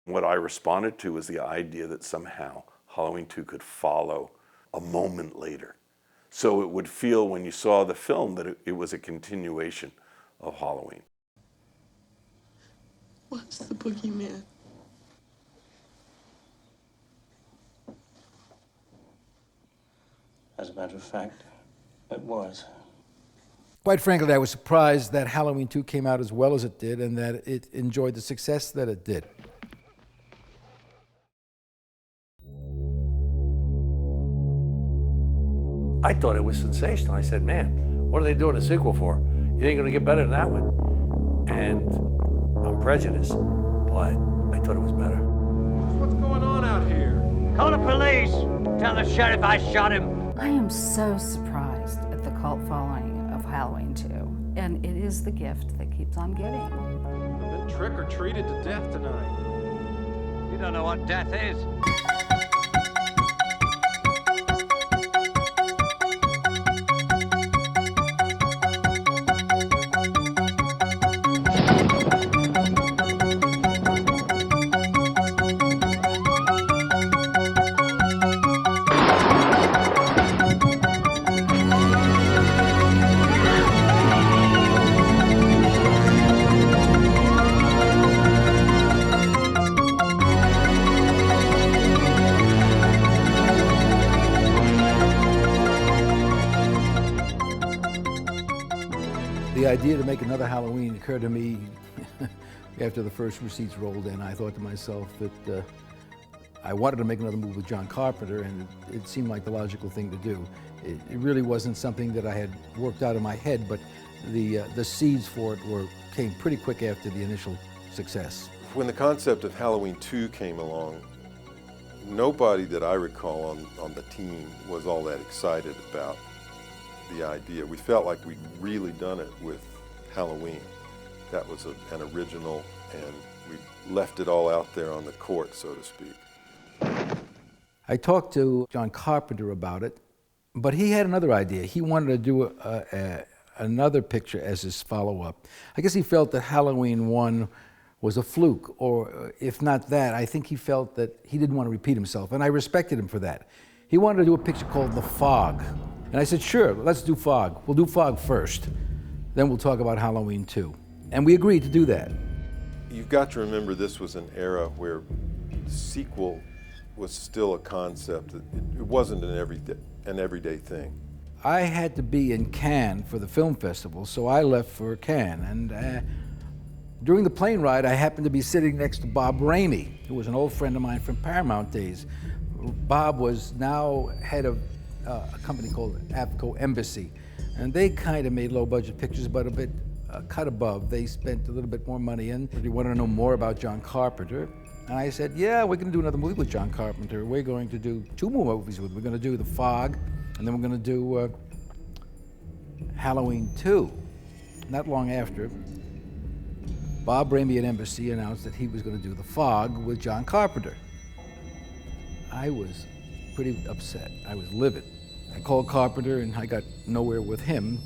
What I responded to was the idea that somehow Halloween 2 could follow a moment later. So it would feel, when you saw the film, that it was a continuation of Halloween. What's the boogeyman? As a matter of fact, it was. Quite frankly, I was surprised that Halloween 2 came out as well as it did and that it enjoyed the success that it did. I thought it was sensational. I said, man, what are they doing a sequel for? You ain't gonna get better than that one. And I'm prejudiced, but I thought it was better. What's going on out here? Call the police! Tell the sheriff I shot him! I am so surprised at the cult following of Halloween 2, and it is the gift that keeps on giving. Been trick-or-treated to death tonight. You don't know what death is. The idea to make another Halloween occurred to me after the first receipts rolled in. I thought to myself that I wanted to make another movie with John Carpenter, and it seemed like the logical thing to do. It really wasn't something that I had worked out in my head, but the seeds for it came pretty quick after the initial success. When the concept of Halloween 2 came along, nobody that I recall on the team was all that excited about the idea. We felt like we'd really done it with Halloween. That was an original, and we left it all out there on the court, so to speak. I talked to John Carpenter about it, but he had another idea. He wanted to do another picture as his follow-up. I guess he felt that Halloween 1 was a fluke, or if not that, I think he felt that he didn't want to repeat himself, and I respected him for that. He wanted to do a picture called The Fog. And I said, sure, let's do Fog. We'll do Fog first. Then we'll talk about Halloween 2. And we agreed to do that. You've got to remember this was an era where sequel was still a concept. It wasn't an everyday thing. I had to be in Cannes for the film festival, so I left for Cannes. And during the plane ride, I happened to be sitting next to Bob Ramey, who was an old friend of mine from Paramount days. Bob was now head of a company called Avco Embassy, and they kind of made low-budget pictures, but a bit cut above. They spent a little bit more money in. They wanted to know more about John Carpenter, and I said, yeah, we're going to do another movie with John Carpenter. We're going to do 2 more movies with him. We're going to do The Fog, and then we're going to do Halloween 2. Not long after, Bob Ramey at Embassy announced that he was going to do The Fog with John Carpenter. I was pretty upset. I was livid. I called Carpenter and I got nowhere with him.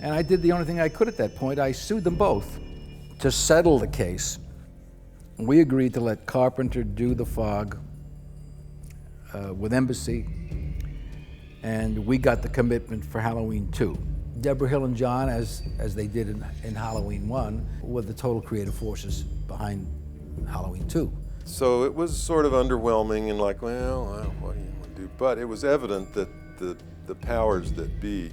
And I did the only thing I could at that point. I sued them both to settle the case. We agreed to let Carpenter do The Fog with Embassy, and we got the commitment for Halloween 2. Deborah Hill and John, as they did in Halloween 1, were the total creative forces behind Halloween 2. So it was sort of underwhelming and like, well, what do you want to do? But it was evident that the powers that be,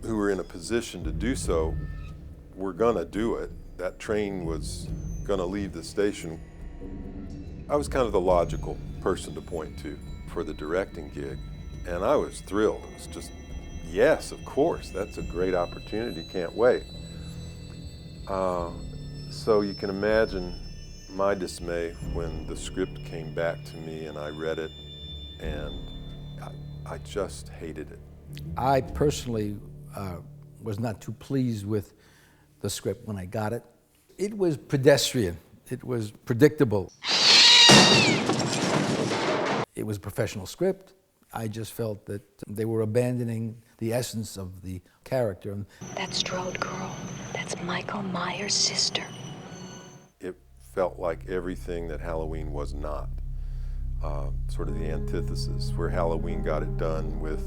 who were in a position to do so, were gonna do it. That train was gonna leave the station. I was kind of the logical person to point to for the directing gig, and I was thrilled. It was just, yes, of course, that's a great opportunity, can't wait. So you can imagine my dismay when the script came back to me and I read it, and I just hated it. I personally was not too pleased with the script when I got it. It was pedestrian. It was predictable. It was a professional script. I just felt that they were abandoning the essence of the character. That Strode girl, that's Michael Myers' sister. It felt like everything that Halloween was not. Sort of the antithesis, where Halloween got it done with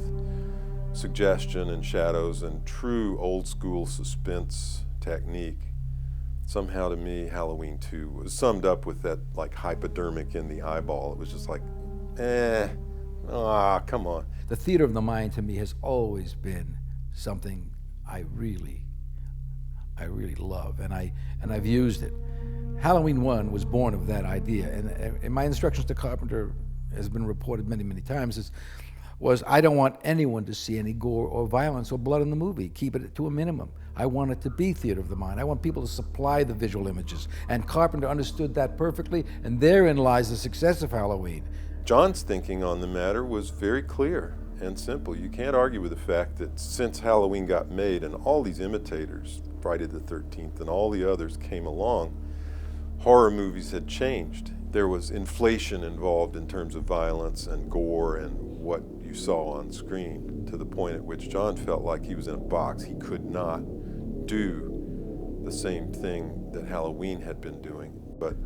suggestion and shadows and true old school suspense technique. Somehow to me, Halloween 2 was summed up with that like hypodermic in the eyeball. It was just like, come on. The theater of the mind to me has always been something I really love, and I've used it. Halloween 1 was born of that idea, and my instructions to Carpenter, has been reported many, many times, was I don't want anyone to see any gore or violence or blood in the movie. Keep it to a minimum. I want it to be theater of the mind. I want people to supply the visual images, and Carpenter understood that perfectly, and therein lies the success of Halloween. John's thinking on the matter was very clear and simple. You can't argue with the fact that since Halloween got made and all these imitators, Friday the 13th and all the others came along, horror movies had changed. There was inflation involved in terms of violence and gore and what you saw on screen, to the point at which John felt like he was in a box. He could not do the same thing that Halloween had been doing. But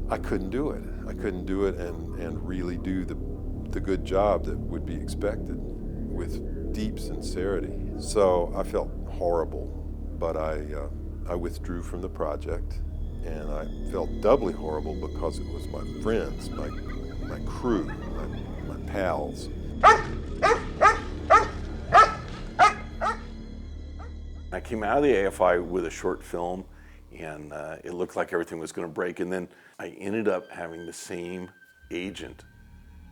I couldn't do it. I couldn't do it and really do the good job that would be expected with deep sincerity. So I felt horrible, but I withdrew from the project, and I felt doubly horrible because it was my friends, my crew, my pals. I came out of the AFI with a short film, and it looked like everything was going to break, and then I ended up having the same agent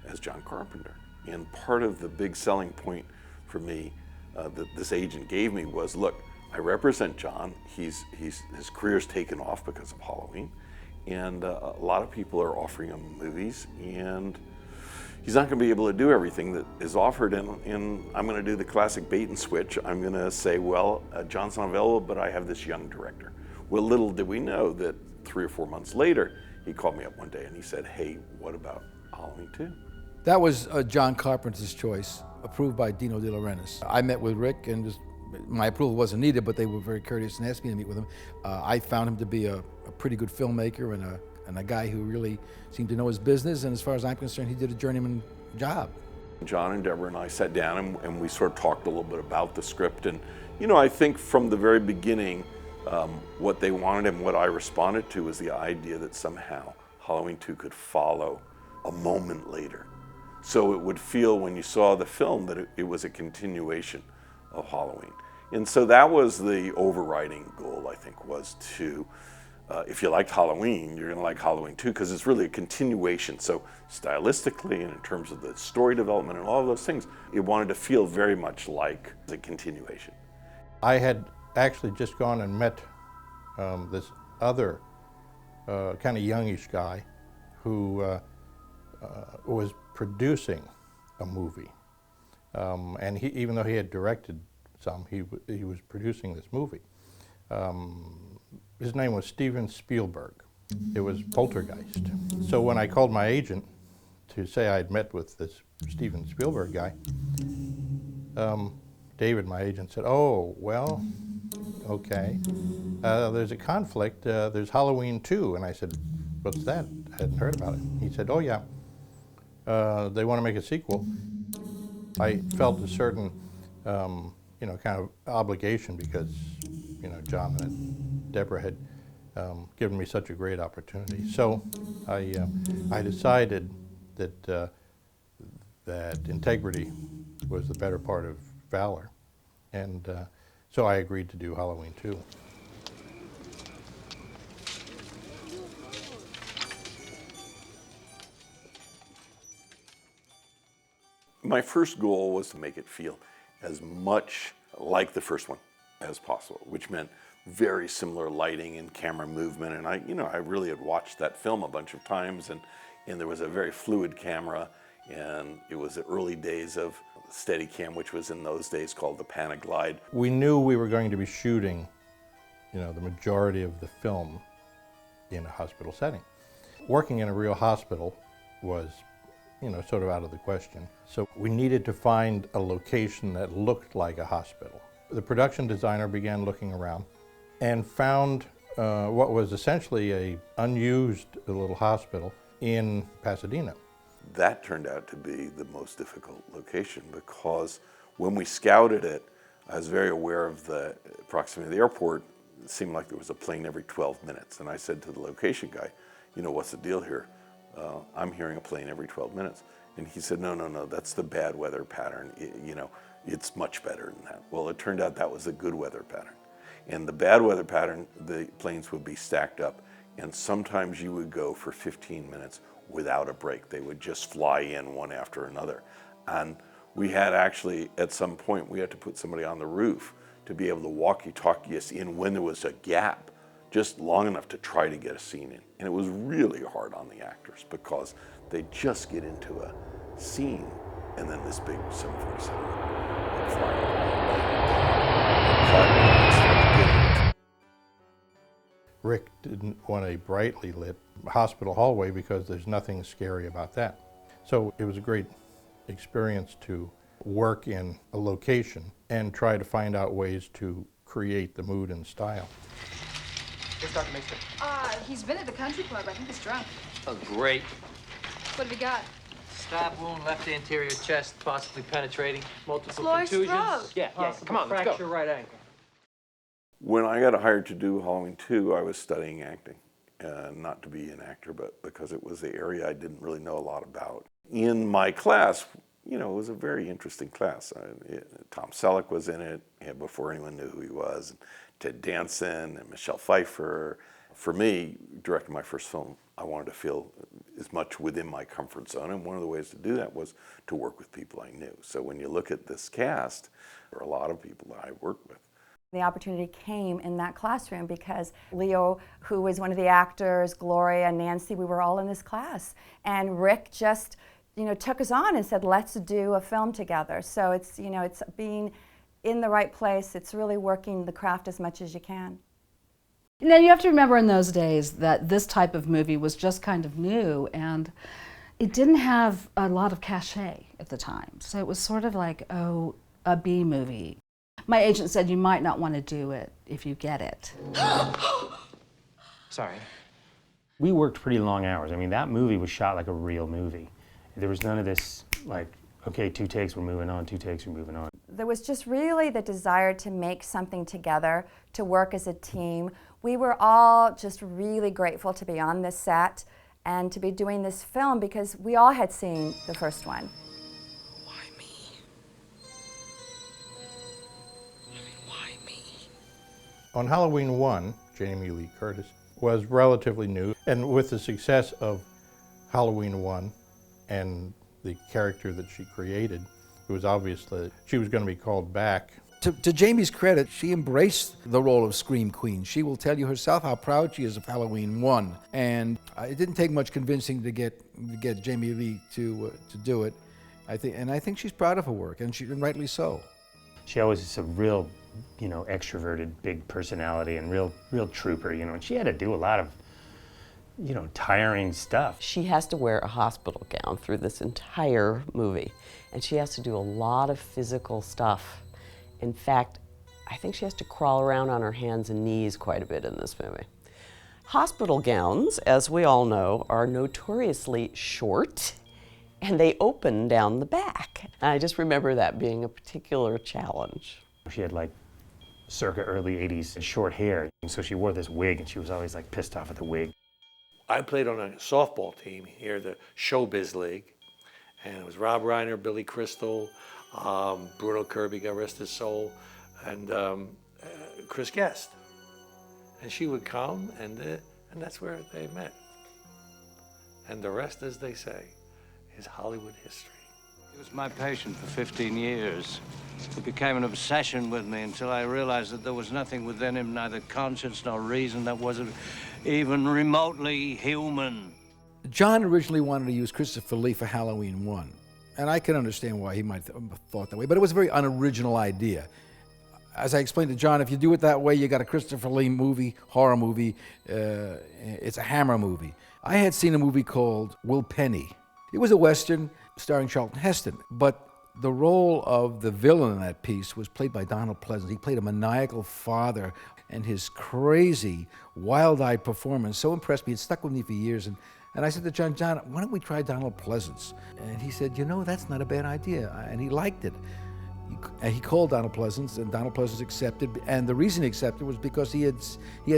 as John Carpenter. And part of the big selling point for me that this agent gave me was, look, I represent John. His career's taken off because of Halloween, and a lot of people are offering him movies, and he's not going to be able to do everything that is offered, and I'm going to do the classic bait and switch. I'm going to say, well, John's not available, but I have this young director. Well, little did we know that 3 or 4 months later, he called me up one day and he said, hey, what about Halloween 2? That was John Carpenter's choice, approved by Dino De Laurentiis. I met with Rick, and my approval wasn't needed, but they were very courteous and asked me to meet with him. I found him to be a pretty good filmmaker and a guy who really seemed to know his business, and as far as I'm concerned, he did a journeyman job. John and Deborah and I sat down and we sort of talked a little bit about the script, and I think from the very beginning, what they wanted and what I responded to was the idea that somehow Halloween 2 could follow a moment later. So it would feel when you saw the film that it was a continuation of Halloween. And so that was the overriding goal, I think, was to, if you liked Halloween, you're gonna like Halloween 2, because it's really a continuation. So stylistically and in terms of the story development and all of those things, it wanted to feel very much like a continuation. I had actually just gone and met this other kind of youngish guy who was producing a movie. And even though he had directed some, he was producing this movie. His name was Steven Spielberg. It was Poltergeist. So when I called my agent to say I'd met with this Steven Spielberg guy, David, my agent, said, oh, well, okay. There's a conflict. There's Halloween 2. And I said, what's that? I hadn't heard about it. He said, oh, yeah. They want to make a sequel. I felt a certain, kind of obligation because, John and Deborah had given me such a great opportunity. So I decided that that integrity was the better part of valor, and so I agreed to do Halloween 2. My first goal was to make it feel as much like the first one as possible, which meant very similar lighting and camera movement. And I really had watched that film a bunch of times, and there was a very fluid camera, and it was the early days of Steadicam, which was in those days called the Panaglide. We knew we were going to be shooting, the majority of the film in a hospital setting. Working in a real hospital was sort of out of the question. So we needed to find a location that looked like a hospital. The production designer began looking around and found what was essentially a unused little hospital in Pasadena. That turned out to be the most difficult location because when we scouted it, I was very aware of the proximity of the airport. It seemed like there was a plane every 12 minutes. And I said to the location guy, you know, what's the deal here? I'm hearing a plane every 12 minutes. And he said, no, that's the bad weather pattern. It's much better than that. Well, it turned out that was a good weather pattern. And the bad weather pattern, the planes would be stacked up. And sometimes you would go for 15 minutes without a break. They would just fly in one after another. And we had actually, at some point, we had to put somebody on the roof to be able to walkie-talkie us in when there was a gap, just long enough to try to get a scene in. And it was really hard on the actors because they just get into a scene and then this big 747 would fly over. Rick didn't want a brightly lit hospital hallway because there's nothing scary about that. So it was a great experience to work in a location and try to find out ways to create the mood and style. Where's Dr. Mason? He's been at the country club. I think he's drunk. Oh, great. What have you got? Stab wound, left anterior chest, possibly penetrating, multiple Floyd contusions. Strode. Yeah, come on, let's go. Fracture right ankle. When I got hired to do Halloween 2, I was studying acting. Not to be an actor, but because it was the area I didn't really know a lot about. In my class, you know, it was a very interesting class. Tom Selleck was in it before anyone knew who he was, and Ted Danson and Michelle Pfeiffer. For me, directing my first film, I wanted to feel as much within my comfort zone, and one of the ways to do that was to work with people I knew. So when you look at this cast, there are a lot of people that I worked with. The opportunity came in that classroom because Leo, who was one of the actors, Gloria, Nancy, we were all in this class. And Rick just, took us on and said, let's do a film together. So it's, it's being in the right place. It's really working the craft as much as you can. Now you have to remember in those days that this type of movie was just kind of new and it didn't have a lot of cachet at the time. So it was sort of like, a B movie. My agent said you might not want to do it if you get it. Sorry. We worked pretty long hours. I mean, that movie was shot like a real movie. There was none of this, like, okay, 2 takes, we're moving on, 2 takes, we're moving on. There was just really the desire to make something together, to work as a team. We were all just really grateful to be on this set and to be doing this film because we all had seen the first one. On Halloween 1, Jamie Lee Curtis was relatively new, and with the success of Halloween 1 and the character that she created, it was obvious that she was going to be called back. To Jamie's credit, she embraced the role of Scream Queen. She will tell you herself how proud she is of Halloween 1, and it didn't take much convincing to get Jamie Lee to do it. I think she's proud of her work, and rightly so. She always is a real, extroverted, big personality and real trooper, and she had to do a lot of, tiring stuff. She has to wear a hospital gown through this entire movie, and she has to do a lot of physical stuff. In fact, I think she has to crawl around on her hands and knees quite a bit in this movie. Hospital gowns, as we all know, are notoriously short, and they open down the back. And I just remember that being a particular challenge. She had like circa early 80s short hair, and so she wore this wig, and she was always like pissed off at the wig. I played on a softball team here, the Showbiz League, and it was Rob Reiner, Billy Crystal, Bruno Kirby, God rest his soul, and Chris Guest. And she would come, and that's where they met. And the rest, as they say, is Hollywood history. He was my patient for 15 years. It became an obsession with me until I realized that there was nothing within him, neither conscience nor reason, that wasn't even remotely human. John originally wanted to use Christopher Lee for Halloween 1, and I can understand why he might have thought that way, but it was a very unoriginal idea. As I explained to John, if you do it that way, you got a Christopher Lee movie, horror movie, it's a Hammer movie. I had seen a movie called Will Penny. It was a Western starring Charlton Heston, but The role of the villain in that piece was played by Donald Pleasence. He played a maniacal father, and his crazy, wild-eyed performance so impressed me. It stuck with me for years. And I said to John, why don't we try Donald Pleasence? And he said, you know, that's not a bad idea. And he liked it. He called Donald Pleasence, and Donald Pleasence accepted. And the reason he accepted was because he had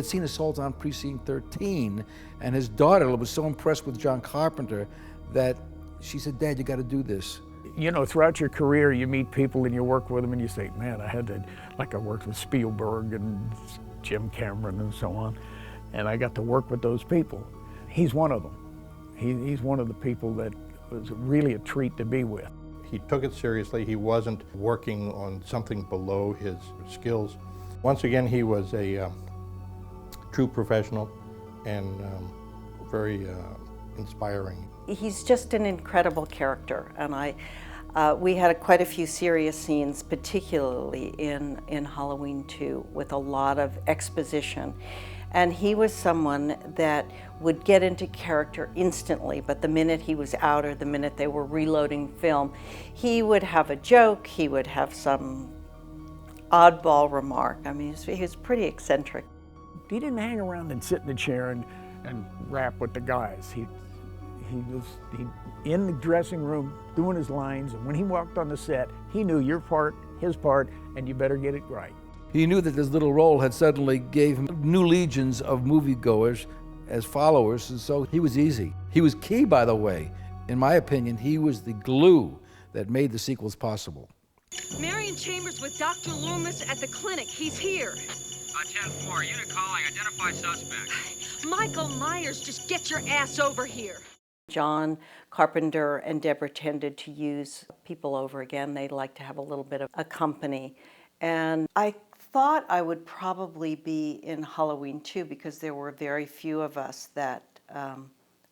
seen Assault on Precinct 13, and his daughter was so impressed with John Carpenter that she said, Dad, you got to do this. You know, throughout your career, you meet people and you work with them and you say, man, I had to, like I worked with Spielberg and Jim Cameron and so on, and I got to work with those people. He's one of them. He's one of the people that was really a treat to be with. He took it seriously. He wasn't working on something below his skills. Once again, he was a true professional and very inspiring. He's just an incredible character, and we had quite a few serious scenes, particularly in Halloween 2, with a lot of exposition. And he was someone that would get into character instantly, but the minute he was out or the minute they were reloading film, he would have a joke, he would have some oddball remark. I mean, he was pretty eccentric. He didn't hang around and sit in the chair and rap with the guys. He was in the dressing room doing his lines, and when he walked on the set, he knew your part, his part, and you better get it right. He knew that this little role had suddenly gave him new legions of moviegoers as followers, and so he was easy. He was key, by the way. In my opinion, he was the glue that made the sequels possible. Marion Chambers with Dr. Loomis at the clinic. He's here. 10-4, unit calling, identify suspect. Michael Myers, just get your ass over here. John Carpenter and Deborah tended to use people over again. They like to have a little bit of a company. And I thought I would probably be in Halloween 2 because there were very few of us that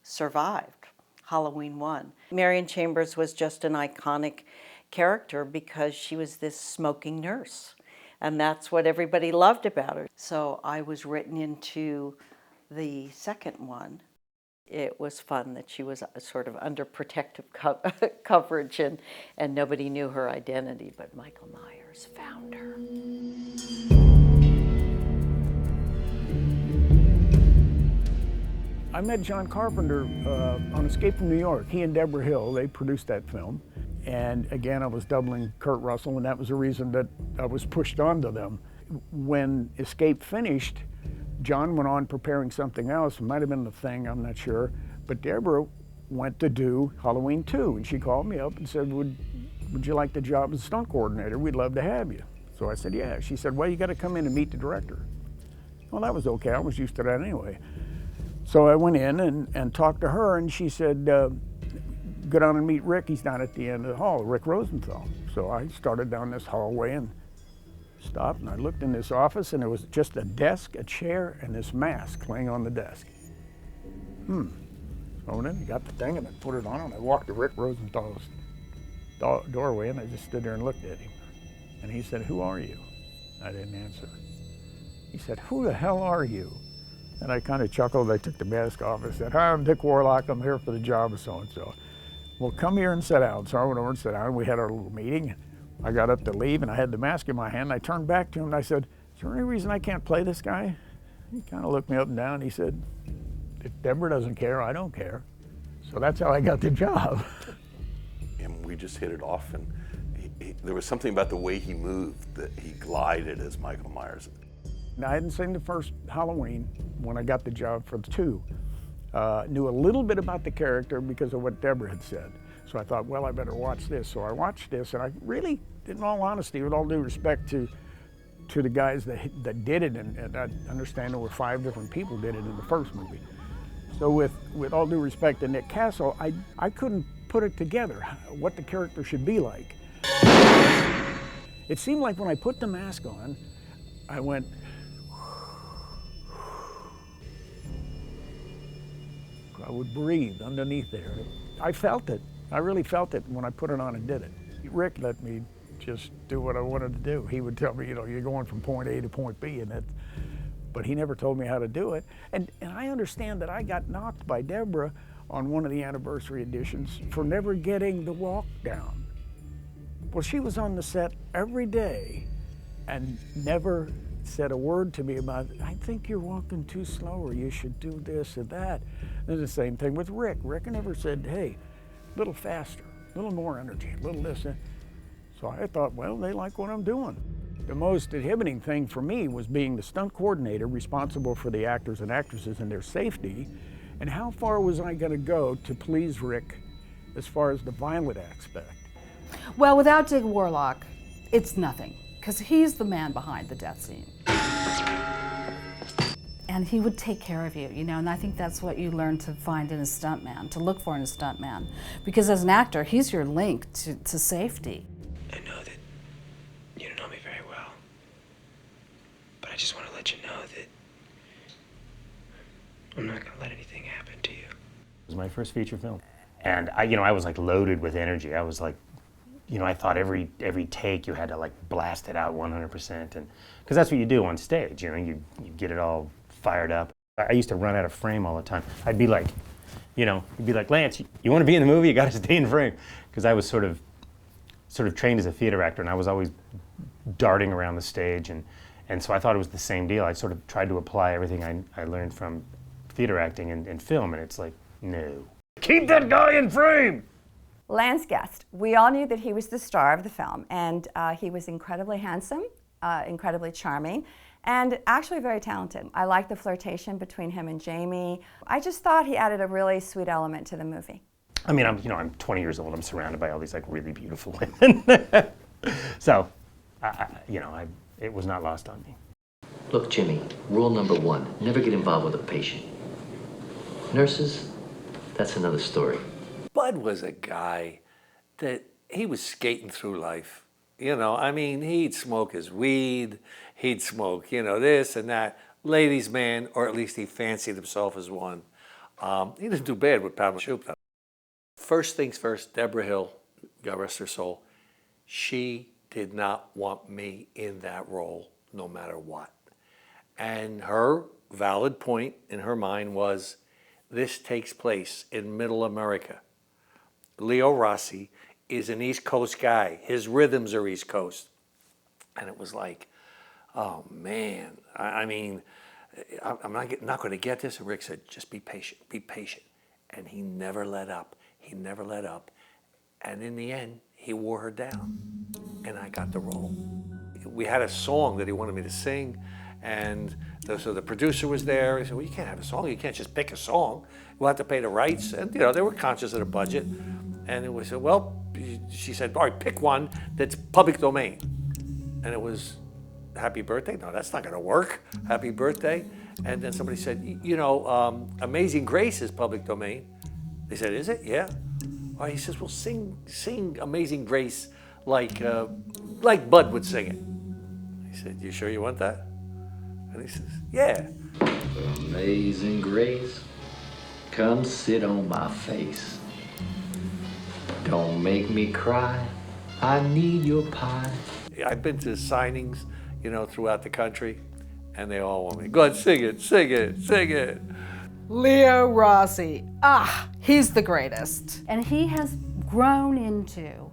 survived Halloween 1. Marion Chambers was just an iconic character because she was this smoking nurse. And that's what everybody loved about her. So I was written into the second one. It was fun that she was sort of under protective coverage and nobody knew her identity, but Michael Myers found her. I met John Carpenter on Escape from New York. He and Deborah Hill, they produced that film. And again, I was doubling Kurt Russell, and that was the reason that I was pushed onto them. When Escape finished, John went on preparing something else. It might have been The Thing, I'm not sure. But Deborah went to do Halloween 2, and she called me up and said, would you like the job as stunt coordinator? We'd love to have you. So I said, yeah. She said, well, you got to come in and meet the director. Well, that was okay. I was used to that anyway. So I went in and talked to her, and she said, go down and meet Rick. He's down at the end of the hall, Rick Rosenthal. So I started down this hallway and stopped, and I looked in this office, and there was just a desk, a chair, and this mask laying on the desk. So then I got the thing, and I put it on, and I walked to Rick Rosenthal's doorway, and I just stood there and looked at him. And he said, who are you? I didn't answer. He said, who the hell are you? And I kind of chuckled. I took the mask off and said, hi, I'm Dick Warlock. I'm here for the job of so-and-so. Well, come here and sit down. So I went over and sat down. We had our little meeting. I got up to leave, and I had the mask in my hand. And I turned back to him, and I said, is there any reason I can't play this guy? He kind of looked me up and down. He said, if Deborah doesn't care, I don't care. So that's how I got the job. And we just hit it off, and there was something about the way he moved, that he glided as Michael Myers. Now, I hadn't seen the first Halloween when I got the job for the 2. Knew a little bit about the character because of what Deborah had said. So I thought, well, I better watch this. So I watched this, and I really, in all honesty, with all due respect to the guys that did it, and I understand there were 5 different people did it in the first movie. So with all due respect to Nick Castle, I couldn't put it together, what the character should be like. It seemed like when I put the mask on, I went, I would breathe underneath there. I felt it. I really felt it when I put it on and did it. Rick let me just do what I wanted to do. He would tell me, you know, you're going from point A to point B, but he never told me how to do it. And I understand that I got knocked by Deborah on one of the anniversary editions for never getting the walk down. Well, she was on the set every day and never said a word to me about, I think you're walking too slow, or you should do this or that. And the same thing with Rick. Rick never said, hey, a little faster, a little more energy, a little this. So I thought, well, they like what I'm doing. The most inhibiting thing for me was being the stunt coordinator responsible for the actors and actresses and their safety, and how far was I going to go to please Rick as far as the violent aspect. Well, without Dick Warlock, it's nothing, because he's the man behind the death scene. And he would take care of you, you know, and I think that's what you learn to find in a stuntman, to look for in a stuntman. Because as an actor, he's your link to safety. I know that you don't know me very well, but I just want to let you know that I'm not going to let anything happen to you. It was my first feature film. And I was like loaded with energy. I was like, I thought every take you had to like blast it out 100%, and because that's what you do on stage. You get it all fired up. I used to run out of frame all the time. I'd be like, you'd be like, Lance, you want to be in the movie? You got to stay in frame, because I was sort of trained as a theater actor, and I was always darting around the stage, and so I thought it was the same deal. I sort of tried to apply everything I learned from theater acting and film, and it's like, no. Keep that guy in frame! Lance Guest. We all knew that he was the star of the film, and he was incredibly handsome, incredibly charming, and actually very talented. I liked the flirtation between him and Jamie. I just thought he added a really sweet element to the movie. I mean, I'm 20 years old. I'm surrounded by all these like really beautiful women. So, it was not lost on me. Look, Jimmy, rule number one, never get involved with a patient. Nurses, that's another story. Bud was a guy that he was skating through life. He'd smoke his weed, he'd smoke, this and that. Ladies' man, or at least he fancied himself as one. He didn't do bad with Pamela Shoop, though. First things first, Deborah Hill, God rest her soul, she did not want me in that role no matter what. And her valid point in her mind was, this takes place in Middle America. Leo Rossi is an East Coast guy. His rhythms are East Coast. And it was like, oh man, I'm not going to get this. And Rick said, just be patient, be patient. And he never let up. He never let up. And in the end, he wore her down. And I got the role. We had a song that he wanted me to sing. And so the producer was there. He said, well, you can't have a song. You can't just pick a song. We'll have to pay the rights. And, they were conscious of the budget. And it was, she said, all right, pick one that's public domain. And it was Happy Birthday. No, that's not going to work. Happy Birthday. And then somebody said, Amazing Grace is public domain. They said, is it? Yeah. All right, he says, well, sing Amazing Grace like Bud would sing it. He said, you sure you want that? And he says, yeah. Amazing Grace, come sit on my face. Don't make me cry, I need your pie. I've been to signings, throughout the country, and they all want me. Go ahead, sing it, sing it, sing it. Leo Rossi, he's the greatest. And he has grown into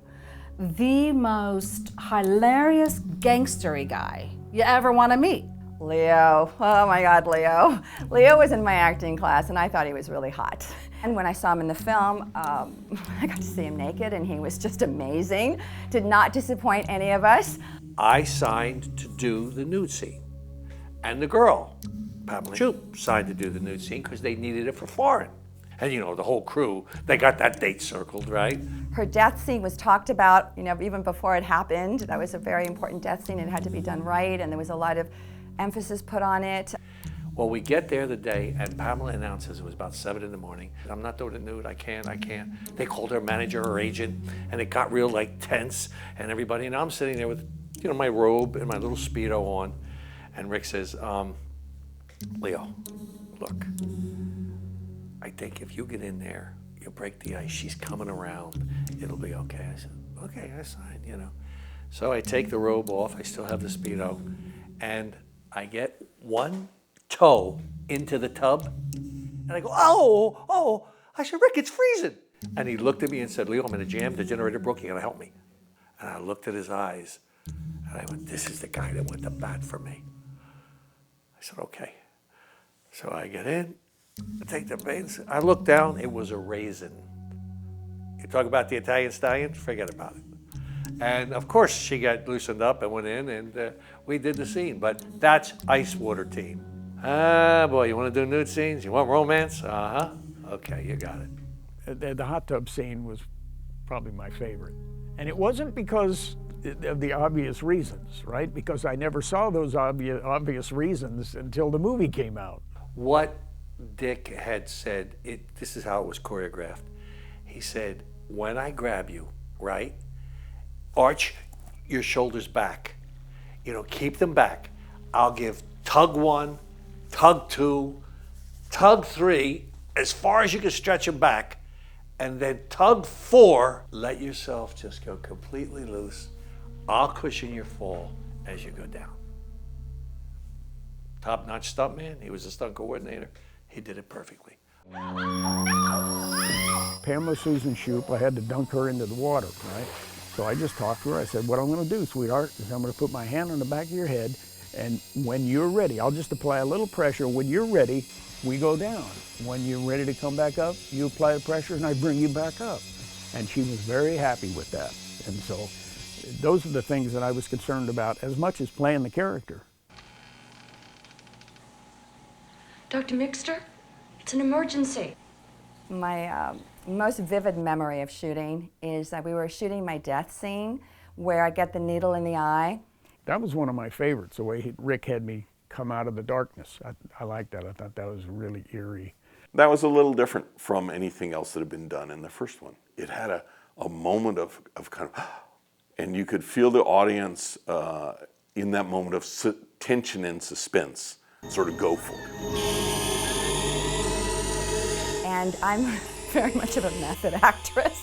the most hilarious gangstery guy you ever want to meet. Leo, oh my God, Leo. Leo was in my acting class, and I thought he was really hot. And when I saw him in the film, I got to see him naked, and he was just amazing. Did not disappoint any of us. I signed to do the nude scene, and the girl, Pamela Shoop, signed to do the nude scene because they needed it for foreign. And the whole crew, they got that date circled, right? Her death scene was talked about, even before it happened. That was a very important death scene. It had to be done right, and there was a lot of emphasis put on it. Well, we get there the day, and Pamela announces, it was about 7 in the morning, I'm not doing a nude, I can't. They called her manager or agent, and it got real tense, and everybody, and I'm sitting there with, my robe and my little Speedo on, and Rick says, Leo, look, I think if you get in there, you break the ice, she's coming around, it'll be okay. I said, okay, I signed, So I take the robe off, I still have the Speedo, and I get one toe into the tub, and I go, oh, I said, Rick, it's freezing. And he looked at me and said, Leo, I'm in a jam, the generator broke, you gotta help me. And I looked at his eyes, and I went, this is the guy that went to bat for me. I said, okay. So I get in, I take the veins, I look down, it was a raisin. You talk about the Italian stallion, forget about it. And of course, she got loosened up and went in, and we did the scene. But that's Ice Water Team. Ah, boy, you want to do nude scenes? You want romance? Uh-huh. Okay, you got it. The hot tub scene was probably my favorite. And it wasn't because of the obvious reasons, right? Because I never saw those obvious reasons until the movie came out. What Dick had said, this is how it was choreographed. He said, when I grab you, right, arch your shoulders back. You know, keep them back. I'll give tug 1, tug 2, tug 3, as far as you can stretch them back, and then tug 4, let yourself just go completely loose. I'll cushion your fall as you go down. Top-notch stuntman, he was a stunt coordinator. He did it perfectly. Pamela Susan Shoup, I had to dunk her into the water, right? So I just talked to her. I said, what I'm going to do, sweetheart, is I'm going to put my hand on the back of your head, and when you're ready, I'll just apply a little pressure. When you're ready, we go down. When you're ready to come back up, you apply the pressure, and I bring you back up. And she was very happy with that. And so those are the things that I was concerned about as much as playing the character. Dr. Mixter, it's an emergency. My most vivid memory of shooting is that we were shooting my death scene where I get the needle in the eye. That was one of my favorites, the way Rick had me come out of the darkness. I liked that. I thought that was really eerie. That was a little different from anything else that had been done in the first one. It had a moment of kind of, and you could feel the audience in that moment of tension and suspense sort of go for it. And I'm very much of a method actress.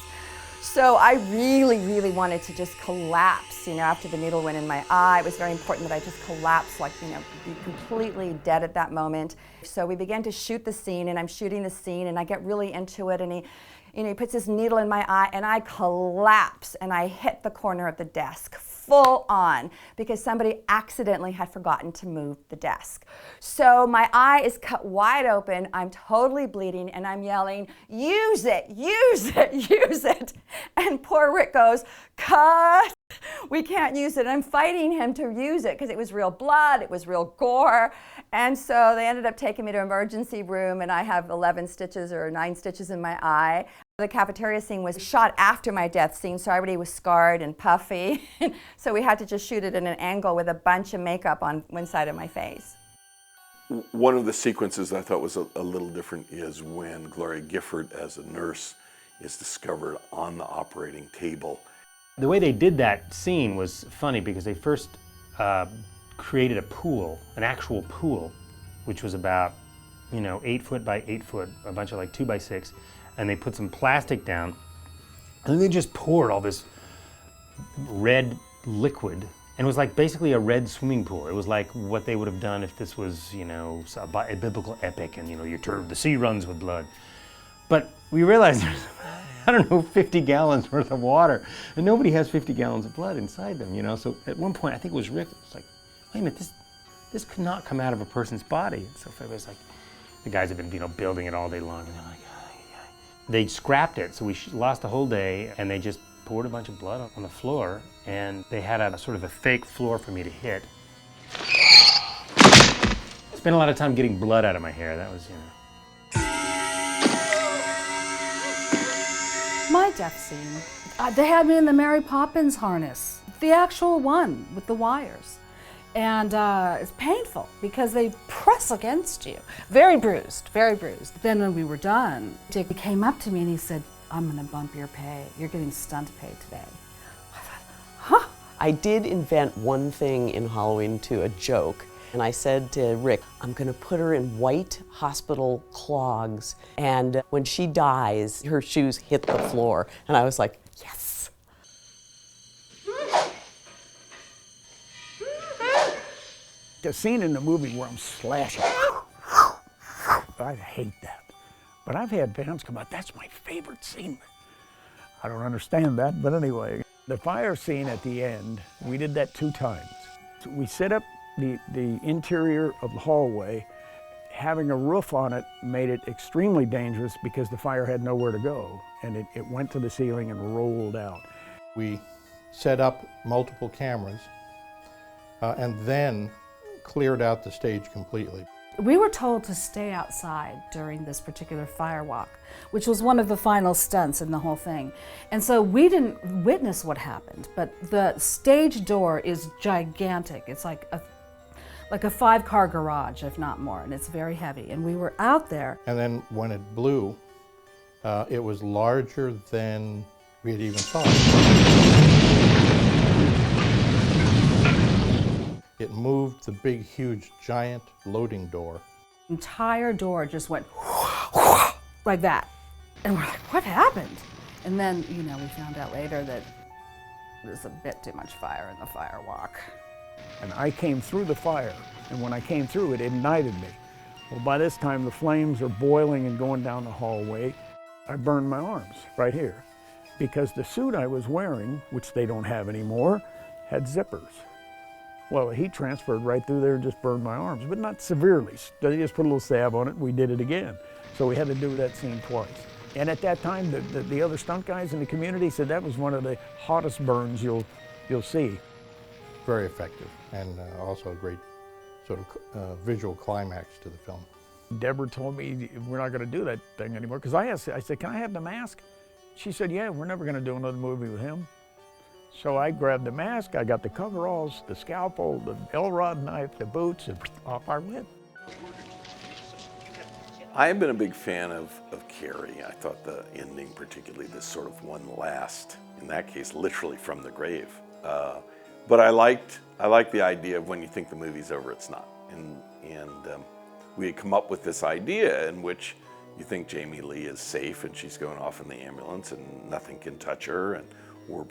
So I really, really wanted to just collapse, you know, after the needle went in my eye. It was very important that I just collapse, like, you know, be completely dead at that moment. So we began to shoot the scene, and I'm shooting the scene, and I get really into it, and he puts this needle in my eye, and I collapse, and I hit the corner of the desk full on because somebody accidentally had forgotten to move the desk. So my eye is cut wide open, I'm totally bleeding, and I'm yelling, use it, use it, use it. And poor Rick goes, cut, we can't use it. I'm fighting him to use it because it was real blood, it was real gore. And so they ended up taking me to emergency room, and I have 11 stitches or 9 stitches in my eye. The cafeteria scene was shot after my death scene, so I already was scarred and puffy. So we had to just shoot it in an angle with a bunch of makeup on one side of my face. One of the sequences I thought was a little different is when Gloria Gifford as a nurse is discovered on the operating table. The way they did that scene was funny because they first created a pool, an actual pool, which was about, 8 foot by 8 foot, a bunch of like 2 by 6. And they put some plastic down, and then they just poured all this red liquid, and it was like basically a red swimming pool. It was like what they would have done if this was, a biblical epic, and the sea runs with blood. But we realized there's, 50 gallons worth of water, and nobody has 50 gallons of blood inside them, So at one point, I think it was Rick, it was like, wait a minute, this could not come out of a person's body. And so everybody's like, the guys have been, building it all day long, and they're like, they scrapped it, so we lost a whole day, and they just poured a bunch of blood on the floor, and they had a sort of a fake floor for me to hit. Spent a lot of time getting blood out of my hair. That was, My death scene, they had me in the Mary Poppins harness, the actual one with the wires. And it's painful because they press against you. Very bruised, very bruised. Then when we were done, Dick came up to me and he said, I'm gonna bump your pay. You're getting stunt pay today. I thought, huh? I did invent one thing in Halloween 2, a joke. And I said to Rick, I'm gonna put her in white hospital clogs, and when she dies, her shoes hit the floor. And I was like, yes. The scene in the movie where I'm slashing, I hate that. But I've had fans come out, that's my favorite scene. I don't understand that, but anyway. The fire scene at the end, we did that 2 times. We set up the interior of the hallway. Having a roof on it made it extremely dangerous because the fire had nowhere to go, and it went to the ceiling and rolled out. We set up multiple cameras and then cleared out the stage completely. We were told to stay outside during this particular fire walk, which was one of the final stunts in the whole thing. And so we didn't witness what happened, but the stage door is gigantic. It's like a 5-car garage, if not more, and it's very heavy. And we were out there. And then when it blew, it was larger than we had even thought. It moved the big, huge, giant loading door. The entire door just went like that. And we're like, what happened? And then, we found out later that there's a bit too much fire in the fire walk. And I came through the fire, and when I came through, it ignited me. Well, by this time, the flames are boiling and going down the hallway. I burned my arms right here because the suit I was wearing, which they don't have anymore, had zippers. Well, the heat transferred right through there and just burned my arms, but not severely. They just put a little salve on it, and we did it again. So we had to do that scene twice. And at that time, the other stunt guys in the community said that was one of the hottest burns you'll see. Very effective, and also a great sort of visual climax to the film. Deborah told me, we're not going to do that thing anymore, because I said, can I have the mask? She said, yeah, we're never going to do another movie with him. So I grabbed the mask, I got the coveralls, the scalpel, the L-rod knife, the boots, and off I went. I have been a big fan of Carrie. I thought the ending, particularly this sort of one last, in that case, literally from the grave. But I liked the idea of when you think the movie's over, it's not. And we had come up with this idea in which you think Jamie Lee is safe and she's going off in the ambulance and nothing can touch her, and we're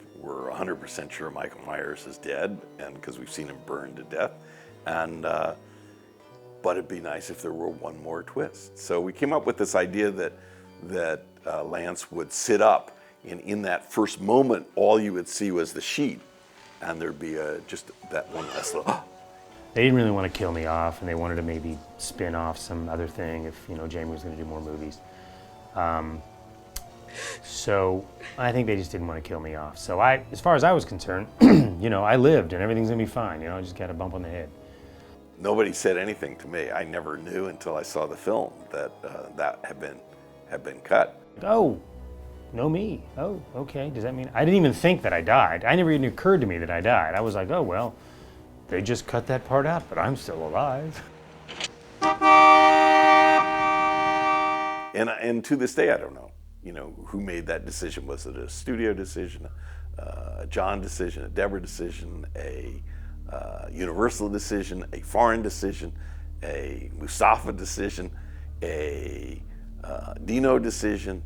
100% sure Michael Myers is dead, and because we've seen him burned to death. And but it'd be nice if there were one more twist. So we came up with this idea that Lance would sit up, and in that first moment, all you would see was the sheet, and there'd be just that one last little. They didn't really want to kill me off, and they wanted to maybe spin off some other thing if Jamie was going to do more movies. So I think they just didn't want to kill me off. So as far as I was concerned, I lived, and everything's going to be fine. I just got a bump on the head. Nobody said anything to me. I never knew until I saw the film that that had been cut. Oh, no me. Oh, okay. Does that mean I didn't even think that I died? I never even occurred to me that I died. I was like, oh well, they just cut that part out, but I'm still alive. And to this day, I don't know. Who made that decision? Was it a studio decision, a John decision, a Deborah decision, a Universal decision, a foreign decision, a Mustafa decision, a Dino decision?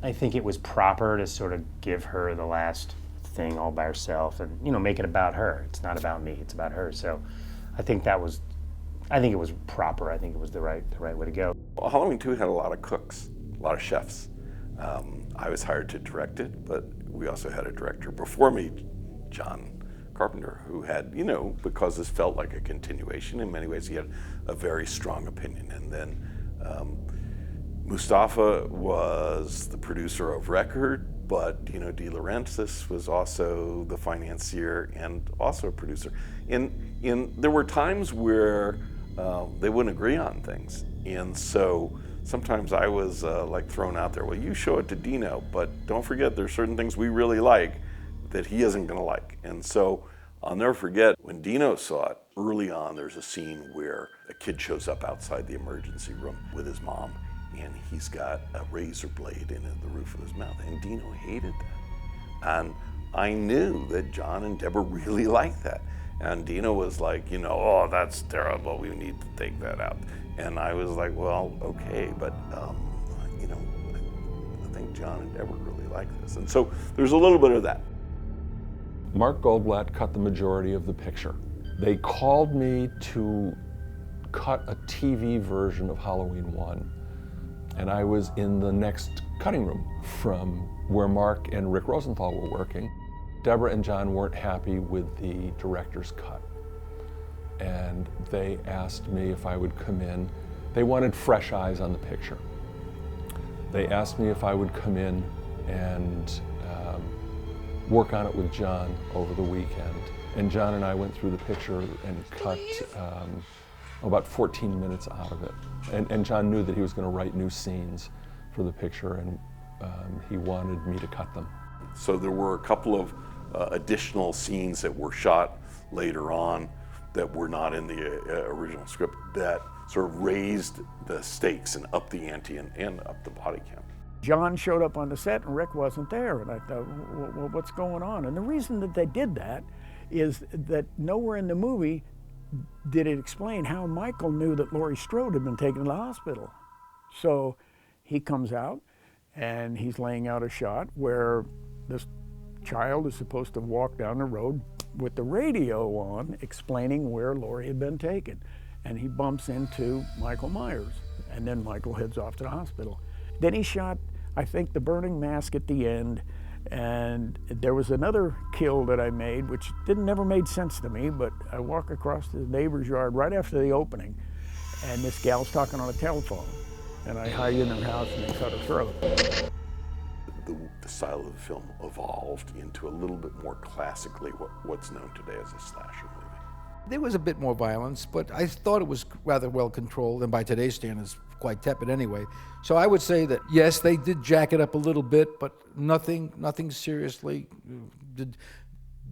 I think it was proper to sort of give her the last thing all by herself and, make it about her. It's not about me, it's about her. So I think it was proper. I think it was the right way to go. Well, Halloween 2 had a lot of cooks, a lot of chefs. I was hired to direct it, but we also had a director before me, John Carpenter, who had, because this felt like a continuation, in many ways he had a very strong opinion. And then Mustafa was the producer of record, but De Laurentiis was also the financier and also a producer. And there were times where they wouldn't agree on things. And so sometimes I was thrown out there, well, you show it to Dino, but don't forget there's certain things we really like that he isn't gonna like. And so I'll never forget when Dino saw it, early on there's a scene where a kid shows up outside the emergency room with his mom, and he's got a razor blade in the roof of his mouth, and Dino hated that. And I knew that John and Deborah really liked that. And Dino was like, oh, that's terrible, we need to take that out. And I was like, well, okay, but I think John and Deborah really like this. And so there's a little bit of that. Mark Goldblatt cut the majority of the picture. They called me to cut a TV version of Halloween 1. And I was in the next cutting room from where Mark and Rick Rosenthal were working. Deborah and John weren't happy with the director's cut. And they asked me if I would come in. They wanted fresh eyes on the picture. They asked me if I would come in and work on it with John over the weekend. And John and I went through the picture and cut about 14 minutes out of it. And John knew that he was going to write new scenes for the picture, and he wanted me to cut them. So there were a couple of additional scenes that were shot later on that were not in the original script that sort of raised the stakes and upped the ante and upped the body count. John showed up on the set and Rick wasn't there, and I thought, well, what's going on? And the reason that they did that is that nowhere in the movie did it explain how Michael knew that Laurie Strode had been taken to the hospital. So he comes out and he's laying out a shot where this child is supposed to walk down the road with the radio on explaining where Laurie had been taken. And he bumps into Michael Myers, and then Michael heads off to the hospital. Then he shot, I think, the burning mask at the end, and there was another kill that I made, which never made sense to me, but I walk across the neighbor's yard right after the opening, and this gal's talking on a telephone, and I hide in her house and they cut her throat. The style of the film evolved into a little bit more classically what's known today as a slasher movie. There was a bit more violence, but I thought it was rather well controlled, and by today's standards, quite tepid anyway. So I would say that, yes, they did jack it up a little bit, but nothing seriously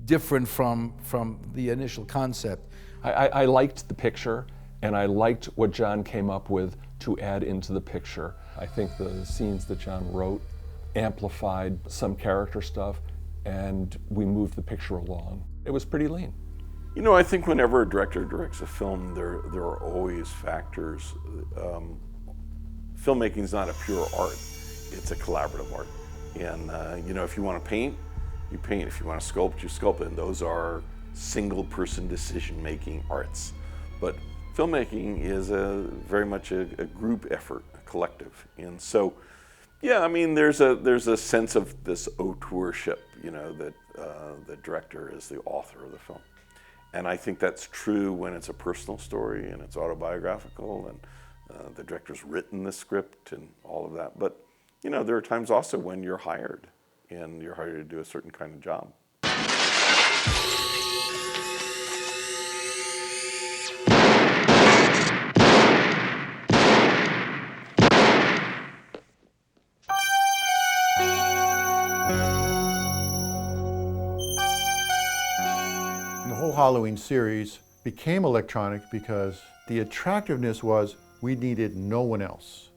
different from the initial concept. I liked the picture, and I liked what John came up with to add into the picture. I think the scenes that John wrote amplified some character stuff, and we moved the picture along. It was pretty lean. You know, I think whenever a director directs a film, there are always factors. Filmmaking is not a pure art; it's a collaborative art. And you know, if you want to paint, you paint. If you want to sculpt, you sculpt. And those are single-person decision-making arts. But filmmaking is very much a group effort, a collective. And so, yeah, I mean, there's a sense of this auteurship, you know, that the director is the author of the film. And I think that's true when it's a personal story and it's autobiographical and the director's written the script and all of that. But, you know, there are times also when you're hired and you're hired to do a certain kind of job. The whole Halloween series became electronic because the attractiveness was we needed no one else.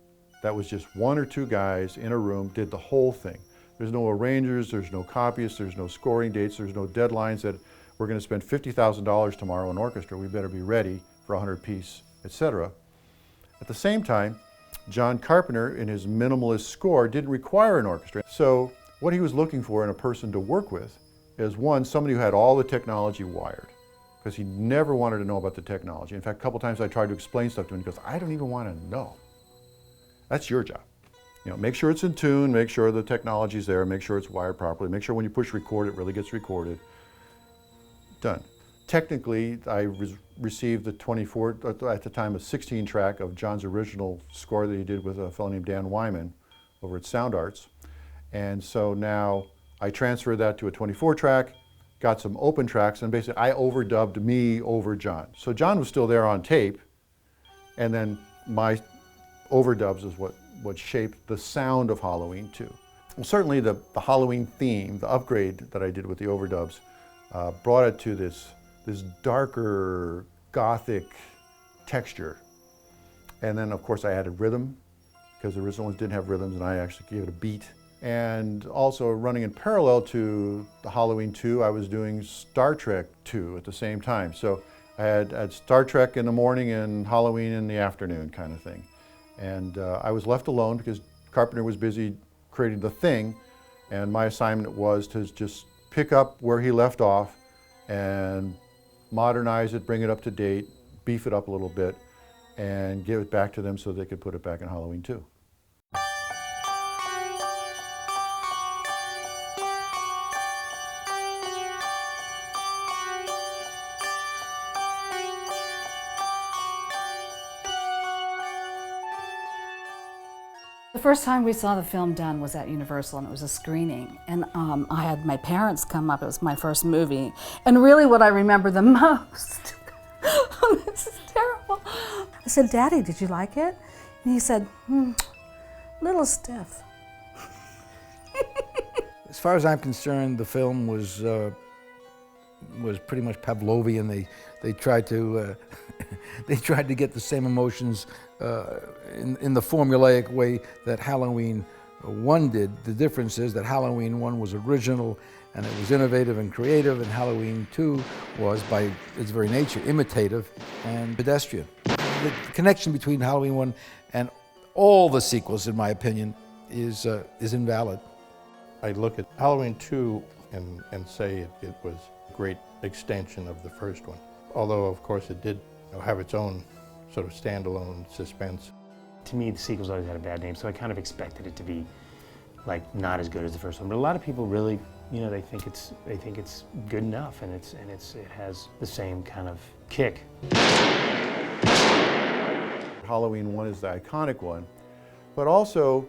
That was just one or two guys in a room, did the whole thing. There's no arrangers, there's no copyists, there's no scoring dates, there's no deadlines that we're going to spend $50,000 tomorrow in orchestra, we better be ready for 100 piece, etc. At the same time, John Carpenter, in his minimalist score, didn't require an orchestra. So what he was looking for in a person to work with is, one, somebody who had all the technology wired, because he never wanted to know about the technology. In fact, a couple times I tried to explain stuff to him, and he goes, I don't even want to know. That's your job. You know, make sure it's in tune, make sure the technology's there, make sure it's wired properly, make sure when you push record, it really gets recorded. Done. Technically, I received the 24, at the time, a 16 track of John's original score that he did with a fellow named Dan Wyman over at Sound Arts. And so now I transferred that to a 24 track, got some open tracks, and basically I overdubbed me over John. So John was still there on tape, and then my overdubs is what shaped the sound of Halloween 2. Well, certainly the Halloween theme, the upgrade that I did with the overdubs, brought it to this darker, gothic texture. And then, of course, I added rhythm, because the original ones didn't have rhythms, and I actually gave it a beat. And also running in parallel to the Halloween 2, I was doing Star Trek 2 at the same time. So I had Star Trek in the morning and Halloween in the afternoon kind of thing. And I was left alone because Carpenter was busy creating The Thing, and my assignment was to just pick up where he left off and modernize it, bring it up to date, beef it up a little bit, and give it back to them so they could put it back in Halloween 2. first time we saw the film done was at Universal, and it was a screening. And I had my parents come up. It was my first movie. And really what I remember the most, this is terrible. I said, "Daddy, did you like it?" And he said, little stiff. As far as I'm concerned, the film was pretty much Pavlovian. They tried to they tried to get the same emotions in the formulaic way that Halloween 1 did. The difference is that Halloween 1 was original and it was innovative and creative, and Halloween 2 was, by its very nature, imitative and pedestrian. The connection between Halloween 1 and all the sequels, in my opinion, is invalid. I look at Halloween 2 and say it was a great extension of the first one. Although, of course, it did have its own sort of standalone suspense. To me, the sequels always had a bad name, so I kind of expected it to be like not as good as the first one. But a lot of people really, they think it's good enough, and it has the same kind of kick. Halloween 1 is the iconic one, but also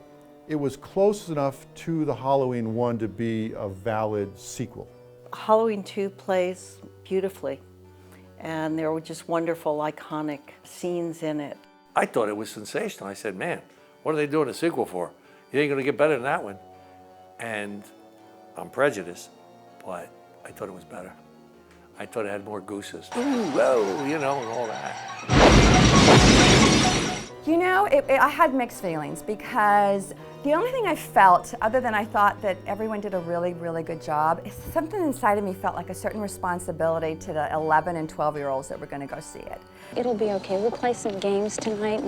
it was close enough to the Halloween 1 to be a valid sequel. Halloween 2 plays beautifully, and there were just wonderful, iconic scenes in it. I thought it was sensational. I said, man, what are they doing a sequel for? You ain't gonna get better than that one. And I'm prejudiced, but I thought it was better. I thought it had more gooses. Ooh, whoa, and all that. I had mixed feelings because the only thing I felt, other than I thought that everyone did a really, really good job, is something inside of me felt like a certain responsibility to the 11 and 12-year-olds that were going to go see it. It'll be okay. We'll play some games tonight.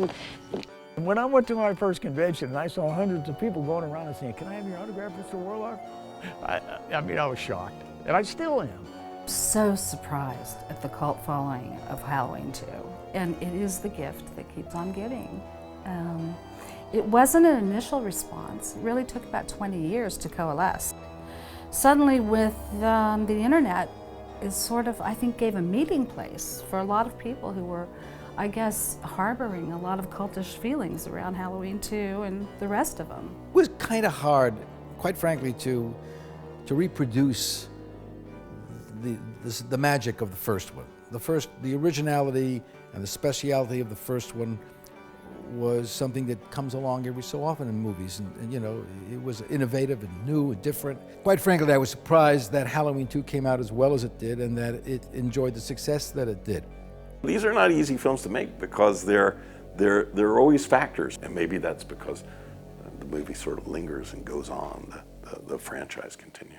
When I went to my first convention and I saw hundreds of people going around and saying, "Can I have your autograph, Mr. Warlock?" I was shocked, and I still am. So surprised at the cult following of Halloween 2. And it is the gift that keeps on giving. It wasn't an initial response. It really took about 20 years to coalesce. Suddenly with the internet is sort of, I think, gave a meeting place for a lot of people who were, I guess, harboring a lot of cultish feelings around Halloween 2 and the rest of them. It was kind of hard, quite frankly, to reproduce the magic of the first one. The originality and the speciality of the first one was something that comes along every so often in movies, and it was innovative and new and different. Quite frankly, I was surprised that Halloween 2 came out as well as it did and that it enjoyed the success that it did. These are not easy films to make because there are always factors, and maybe that's because the movie sort of lingers and goes on, the franchise continues.